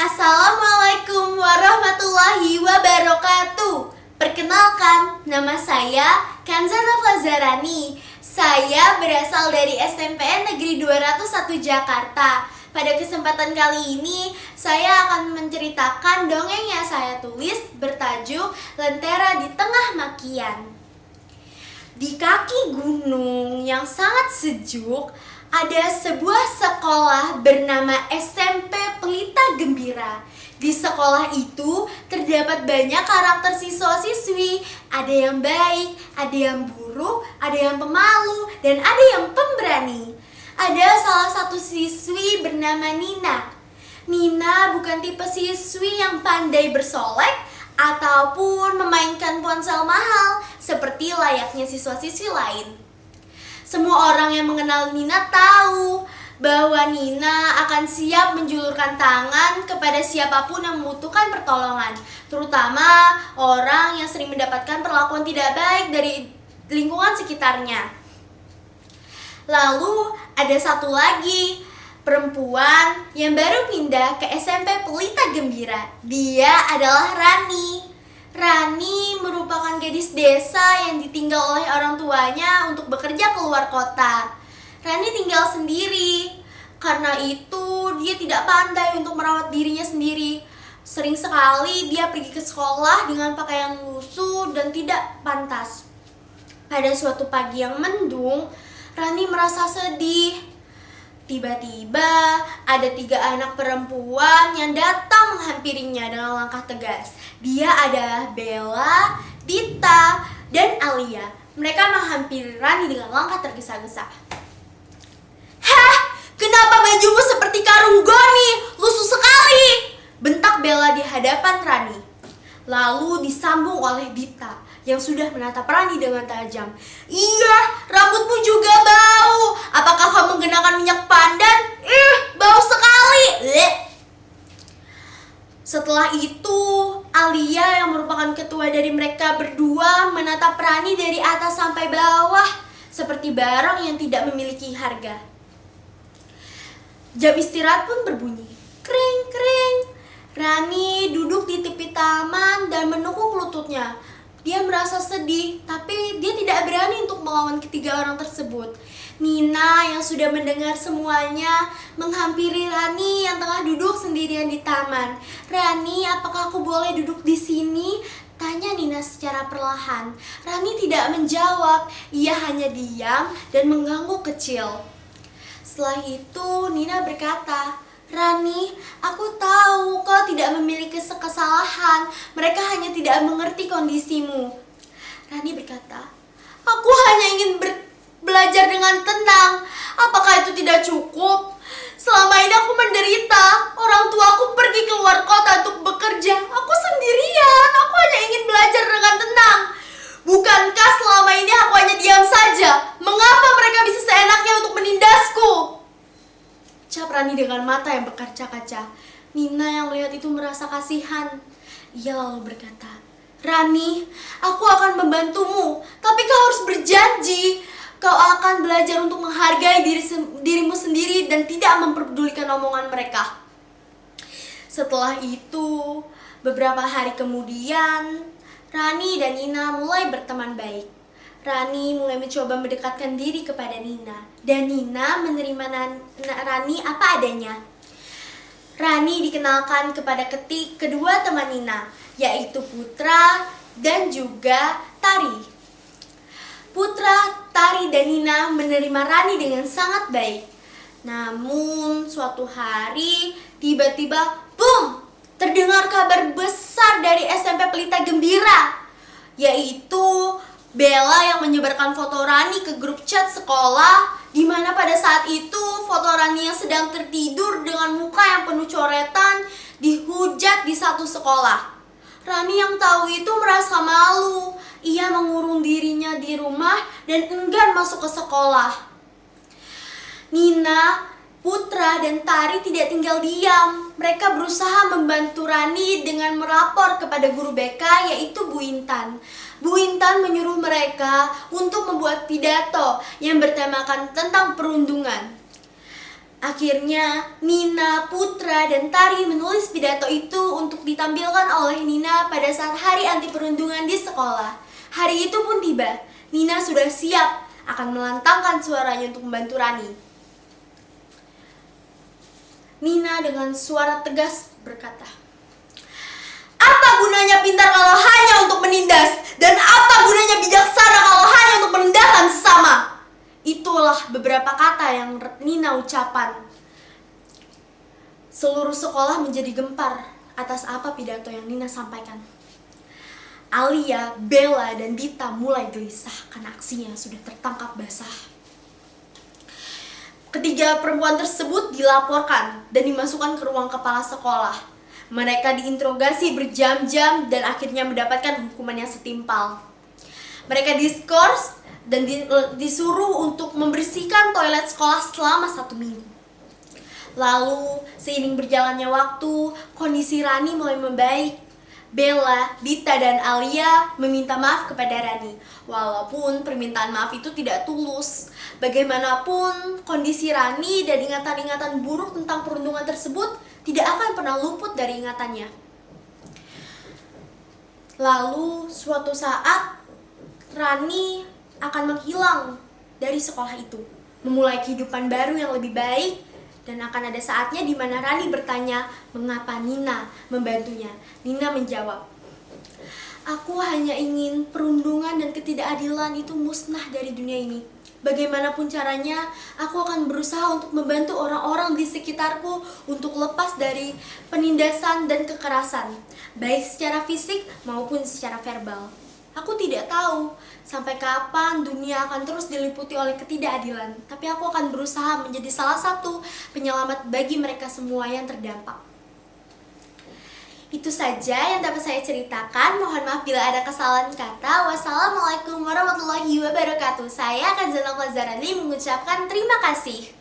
Assalamualaikum warahmatullahi wabarakatuh. Perkenalkan, nama saya Kanzana Fazarani. Saya berasal dari SMPN Negeri 201 Jakarta. Pada kesempatan kali ini, saya akan menceritakan dongeng yang saya tulis bertajuk Lentera di Tengah Makian. Di kaki gunung yang sangat sejuk, ada sebuah sekolah bernama SMP Pelita Gembira. Di sekolah itu terdapat banyak karakter siswa-siswi. Ada yang baik, ada yang buruk, ada yang pemalu, dan ada yang pemberani. Ada salah satu siswi bernama Nina. Nina bukan tipe siswi yang pandai bersolek ataupun memainkan ponsel mahal seperti layaknya siswa-siswi lain. Semua orang yang mengenal Nina tahu bahwa Nina akan siap menjulurkan tangan kepada siapapun yang membutuhkan pertolongan, terutama orang yang sering mendapatkan perlakuan tidak baik dari lingkungan sekitarnya. Lalu ada satu lagi perempuan yang baru pindah ke SMP Pelita Gembira. Dia adalah Rani. Rani merupakan gadis desa yang ditinggal oleh orang tuanya untuk bekerja keluar kota. Rani tinggal sendiri. Karena itu dia tidak pandai untuk merawat dirinya sendiri. Sering sekali dia pergi ke sekolah dengan pakaian lusuh dan tidak pantas. Pada suatu pagi yang mendung, Rani merasa sedih. Tiba-tiba ada 3 anak perempuan yang datang menghampirinya dengan langkah tegas. Dia adalah Bella, Dita, dan Alia. Mereka menghampiri Rani dengan langkah tergesa-gesa. "Hah, kenapa bajumu seperti karung goni? Lusuh sekali!" bentak Bella di hadapan Rani. Lalu disambung oleh Dita yang sudah menatap Rani dengan tajam. "Iya, rambutmu juga bau. Apakah kamu menggunakan minyak pandan? Bau sekali." Setelah itu, Alia yang merupakan ketua dari mereka berdua menatap Rani dari atas sampai bawah seperti barang yang tidak memiliki harga. Jam istirahat pun berbunyi. Kring, kring. Rani duduk di tepi taman dan menekuk lututnya. Dia merasa sedih, tapi dia tidak berani untuk melawan ketiga orang tersebut. Nina yang sudah mendengar semuanya menghampiri Rani yang tengah duduk sendirian di taman. "Rani, apakah aku boleh duduk di sini?" tanya Nina secara perlahan. Rani tidak menjawab, ia hanya diam dan mengangguk kecil. Setelah itu Nina berkata, "Rani, aku tahu kau tidak memiliki kesalahan. Mereka hanya tidak mengerti kondisimu." Rani berkata, "Aku hanya ingin belajar dengan tenang. Apakah itu tidak cukup? Selama ini aku menderita. Orang tuaku pergi keluar kota untuk bekerja. Aku sendirian. Aku hanya ingin belajar dengan tenang. Bukankah selama ini aku hanya diam saja? Mengapa mereka bisa seenaknya untuk menindasku?" Ucap Rani dengan mata yang berkaca-kaca. Nina yang melihat itu merasa kasihan. Ia lalu berkata, "Rani, aku akan membantumu, tapi kau harus berjanji. Kau akan belajar untuk menghargai dirimu sendiri dan tidak memperdulikan omongan mereka." Setelah itu, beberapa hari kemudian, Rani dan Nina mulai berteman baik. Rani mulai mencoba mendekatkan diri kepada Nina, dan Nina menerima Rani apa adanya. Rani dikenalkan kepada kedua teman Nina, yaitu Putra dan juga Tari. Putra, Tari, dan Nina menerima Rani dengan sangat baik. Namun suatu hari tiba-tiba boom, terdengar kabar besar dari SMP Pelita Gembira, yaitu Bella yang menyebarkan foto Rani ke grup chat sekolah, di mana pada saat itu foto Rani yang sedang tertidur dengan muka yang penuh coretan dihujat di satu sekolah. Rani yang tahu itu merasa malu. Ia mengurung dirinya di rumah dan enggan masuk ke sekolah. Nina, Putra, dan Tari tidak tinggal diam. Mereka berusaha membantu Rani dengan melapor kepada guru BK, yaitu Bu Intan. Bu Intan menyuruh mereka untuk membuat pidato yang bertemakan tentang perundungan. Akhirnya, Nina, Putra, dan Tari menulis pidato itu untuk ditampilkan oleh Nina pada saat hari anti perundungan di sekolah. Hari itu pun tiba. Nina sudah siap akan melantangkan suaranya untuk membantu Rani. Nina dengan suara tegas berkata, "Apa gunanya pintar kalau hanya untuk menindas? Dan apa gunanya bijaksana kalau hanya untuk merendahkan sesama?" Itulah beberapa kata yang Nina ucapkan. Seluruh sekolah menjadi gempar atas apa pidato yang Nina sampaikan. Alia, Bella, dan Dita mulai gelisah karena aksinya sudah tertangkap basah. Ketiga perempuan tersebut dilaporkan dan dimasukkan ke ruang kepala sekolah. Mereka diinterogasi berjam-jam dan akhirnya mendapatkan hukuman yang setimpal. Mereka diskors dan disuruh untuk membersihkan toilet sekolah selama 1 minggu. Lalu, seiring berjalannya waktu, kondisi Rani mulai membaik. Bella, Dita, dan Alia meminta maaf kepada Rani. Walaupun permintaan maaf itu tidak tulus. Bagaimanapun, kondisi Rani dan ingatan-ingatan buruk tentang perundungan tersebut tidak akan pernah luput dari ingatannya. Lalu, suatu saat, Rani akan menghilang dari sekolah itu, memulai kehidupan baru yang lebih baik. Dan akan ada saatnya di mana Rani bertanya mengapa Nina membantunya. Nina menjawab, "Aku hanya ingin perundungan dan ketidakadilan itu musnah dari dunia ini. Bagaimanapun caranya, aku akan berusaha untuk membantu orang-orang di sekitarku untuk lepas dari penindasan dan kekerasan, baik secara fisik maupun secara verbal. Aku tidak tahu sampai kapan dunia akan terus diliputi oleh ketidakadilan, tapi aku akan berusaha menjadi salah satu penyelamat bagi mereka semua yang terdampak." Itu saja yang dapat saya ceritakan. Mohon maaf bila ada kesalahan kata. Wassalamualaikum warahmatullahi wabarakatuh. Saya Kadzana Lazarani mengucapkan terima kasih.